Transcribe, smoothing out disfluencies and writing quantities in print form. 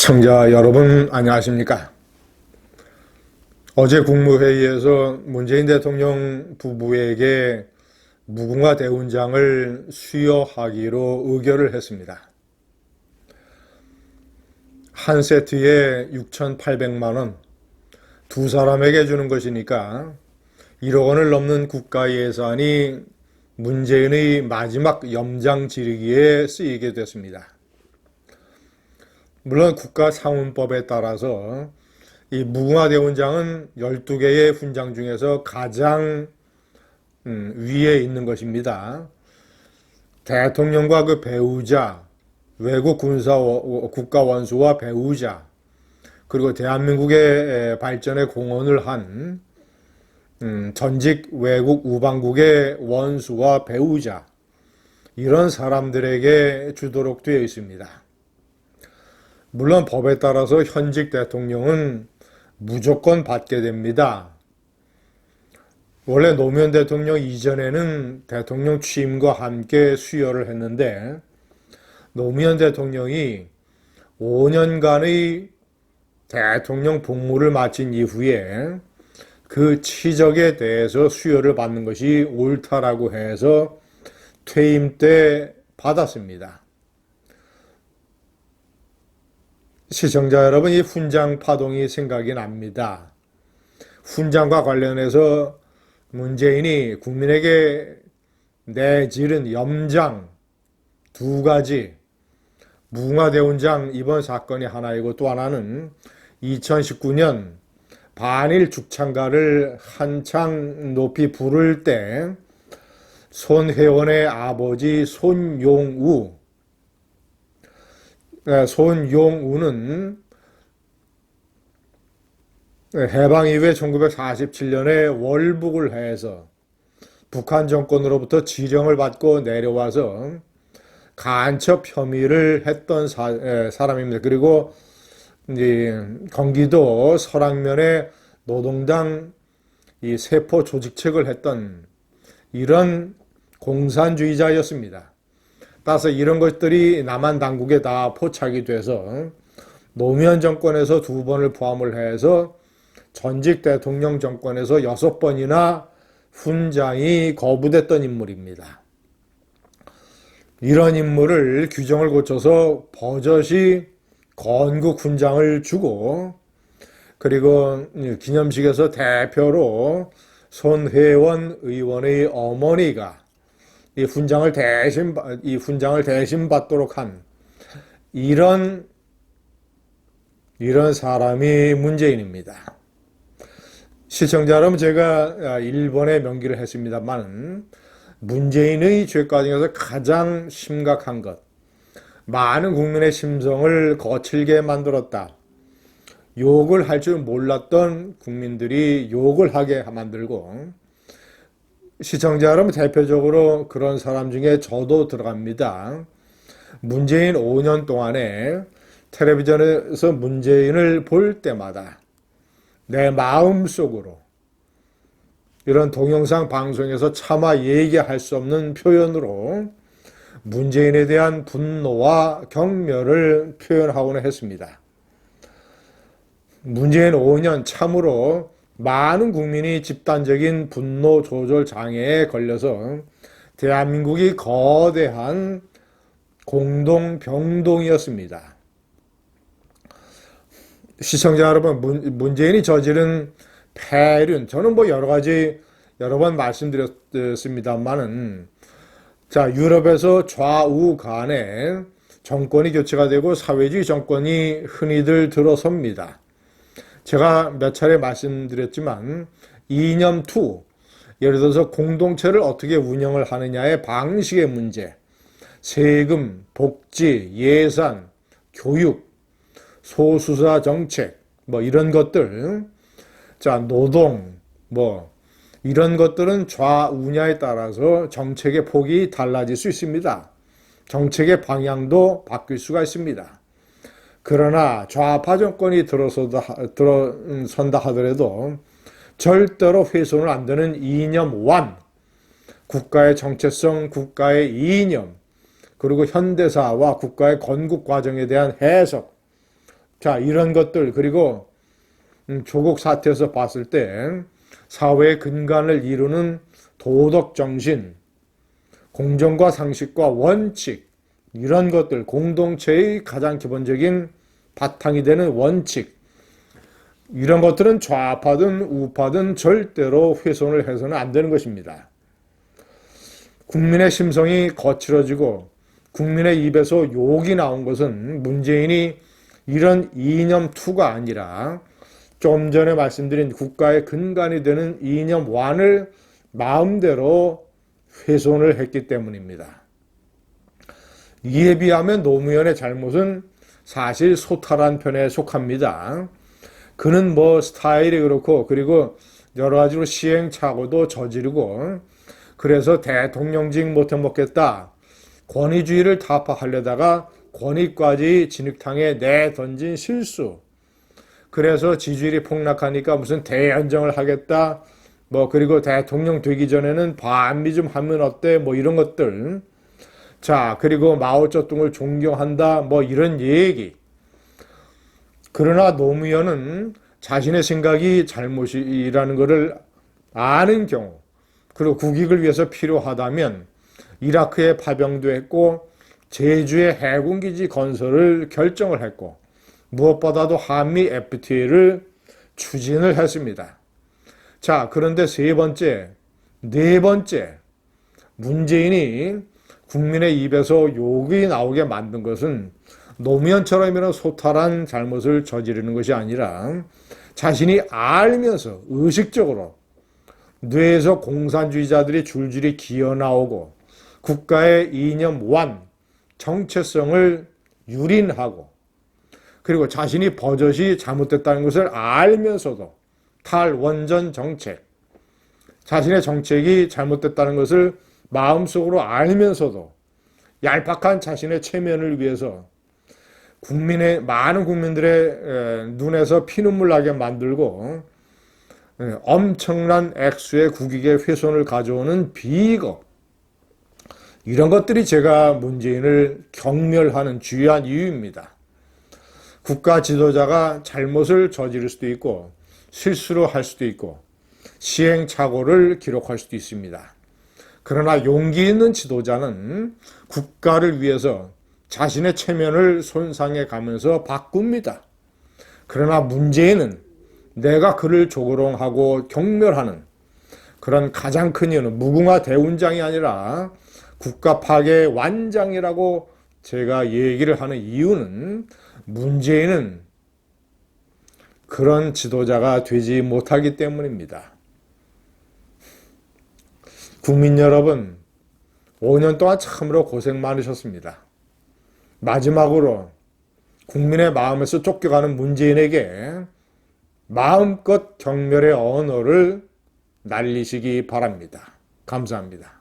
시청자 여러분 안녕하십니까? 어제 국무회의에서 문재인 대통령 부부에게 무궁화 대훈장을 수여하기로 의결을 했습니다. 한 세트에 6,800만 원, 두 사람에게 주는 것이니까 1억 원을 넘는 국가 예산이 문재인의 마지막 염장 지르기에 쓰이게 됐습니다. 물론 국가상훈법에 따라서 이 무궁화 대훈장은 12개의 훈장 중에서 가장 위에 있는 것입니다. 대통령과 그 배우자, 외국 군사 국가 원수와 배우자, 그리고 대한민국의 발전에 공헌을 한 전직 외국 우방국의 원수와 배우자, 이런 사람들에게 주도록 되어 있습니다. 물론 법에 따라서 현직 대통령은 무조건 받게 됩니다. 원래 노무현 대통령 이전에는 대통령 취임과 함께 수여를 했는데 노무현 대통령이 5년간의 대통령 복무를 마친 이후에 그 치적에 대해서 수여를 받는 것이 옳다라고 해서 퇴임 때 받았습니다. 시청자 여러분, 이 훈장 파동이 생각이 납니다. 훈장과 관련해서 문재인이 국민에게 내지른 염장 두 가지, 무궁화 대훈장 이번 사건이 하나이고 또 하나는 2019년 반일 죽창가를 한창 높이 부를 때 손혜원의 아버지 손용우는 해방 이후에 1947년에 월북을 해서 북한 정권으로부터 지령을 받고 내려와서 간첩 혐의를 했던 사람입니다. 그리고 이제 경기도 설악면에 노동당 이 세포 조직책을 했던 이런 공산주의자였습니다. 따라서 이런 것들이 남한 당국에 다 포착이 돼서 노무현 정권에서 2번을 포함을 해서 전직 대통령 정권에서 6번이나 훈장이 거부됐던 인물입니다. 이런 인물을 규정을 고쳐서 버젓이 건국 훈장을 주고, 그리고 기념식에서 대표로 손혜원 의원의 어머니가 이 훈장을 대신 받도록 한 이런 사람이 문재인입니다. 시청자 여러분, 제가 일본에 명기를 했습니다만 문재인의 죄과 중에서 가장 심각한 것, 많은 국민의 심성을 거칠게 만들었다. 욕을 할 줄 몰랐던 국민들이 욕을 하게 만들고, 시청자 여러분, 대표적으로 그런 사람 중에 저도 들어갑니다. 문재인 5년 동안에 텔레비전에서 문재인을 볼 때마다 내 마음속으로 이런 동영상 방송에서 차마 얘기할 수 없는 표현으로 문재인에 대한 분노와 경멸을 표현하고는 했습니다. 문재인 5년 참으로 많은 국민이 집단적인 분노 조절 장애에 걸려서 대한민국이 거대한 공동병동이었습니다. 시청자 여러분, 문재인이 저지른 폐륜, 저는 여러 번 말씀드렸습니다만은, 자, 유럽에서 좌우 간에 정권이 교체가 되고 사회주의 정권이 흔히들 들어섭니다. 제가 몇 차례 말씀드렸지만 이념2, 예를 들어서 공동체를 어떻게 운영을 하느냐의 방식의 문제, 세금, 복지, 예산, 교육, 소수자 정책, 이런 것들, 자, 노동, 이런 것들은 좌우냐에 따라서 정책의 폭이 달라질 수 있습니다. 정책의 방향도 바뀔 수가 있습니다. 그러나 좌파 정권이 들어선다 하더라도 절대로 훼손을 안 되는 이념1, 국가의 정체성, 국가의 이념, 그리고 현대사와 국가의 건국 과정에 대한 해석, 자, 이런 것들, 그리고 조국 사태에서 봤을 때 사회의 근간을 이루는 도덕 정신, 공정과 상식과 원칙, 이런 것들, 공동체의 가장 기본적인 바탕이 되는 원칙, 이런 것들은 좌파든 우파든 절대로 훼손을 해서는 안 되는 것입니다. 국민의 심성이 거칠어지고 국민의 입에서 욕이 나온 것은 문재인이 이런 이념2가 아니라 좀 전에 말씀드린 국가의 근간이 되는 이념1을 마음대로 훼손을 했기 때문입니다. 이에 비하면 노무현의 잘못은 사실 소탈한 편에 속합니다. 그는 뭐 스타일이 그렇고 그리고 여러 가지로 시행착오도 저지르고 그래서 대통령직 못해 먹겠다. 권위주의를 타파하려다가 권위까지 진흙탕에 내던진 실수. 그래서 지지율이 폭락하니까 무슨 대연정을 하겠다. 뭐 그리고 대통령 되기 전에는 반미 좀 하면 어때? 뭐 이런 것들. 자, 그리고 마오쩌둥을 존경한다. 뭐 이런 얘기. 그러나 노무현은 자신의 생각이 잘못이라는 것을 아는 경우, 그리고 국익을 위해서 필요하다면 이라크에 파병도 했고 제주의 해군기지 건설을 결정을 했고 무엇보다도 한미 FTA를 추진을 했습니다. 자, 그런데 네 번째, 문재인이 국민의 입에서 욕이 나오게 만든 것은 노무현처럼 이런 소탈한 잘못을 저지르는 것이 아니라 자신이 알면서 의식적으로 뇌에서 공산주의자들이 줄줄이 기어나오고 국가의 이념1, 정체성을 유린하고 그리고 자신이 버젓이 잘못됐다는 것을 알면서도 탈원전 정책, 자신의 정책이 잘못됐다는 것을 마음속으로 알면서도 얄팍한 자신의 체면을 위해서 많은 국민들의 눈에서 피눈물 나게 만들고 엄청난 액수의 국익의 훼손을 가져오는 비거, 이런 것들이 제가 문재인을 경멸하는 주요한 이유입니다. 국가 지도자가 잘못을 저지를 수도 있고 실수를 할 수도 있고 시행착오를 기록할 수도 있습니다. 그러나 용기 있는 지도자는 국가를 위해서 자신의 체면을 손상해 가면서 바꿉니다. 그러나 문재인은 내가 그를 조롱하고 경멸하는 그런 가장 큰 이유는 무궁화 대운장이 아니라 국가 파괴 완장이라고 제가 얘기를 하는 이유는 문재인은 그런 지도자가 되지 못하기 때문입니다. 국민 여러분, 5년 동안 참으로 고생 많으셨습니다. 마지막으로 국민의 마음에서 쫓겨가는 문재인에게 마음껏 경멸의 언어를 날리시기 바랍니다. 감사합니다.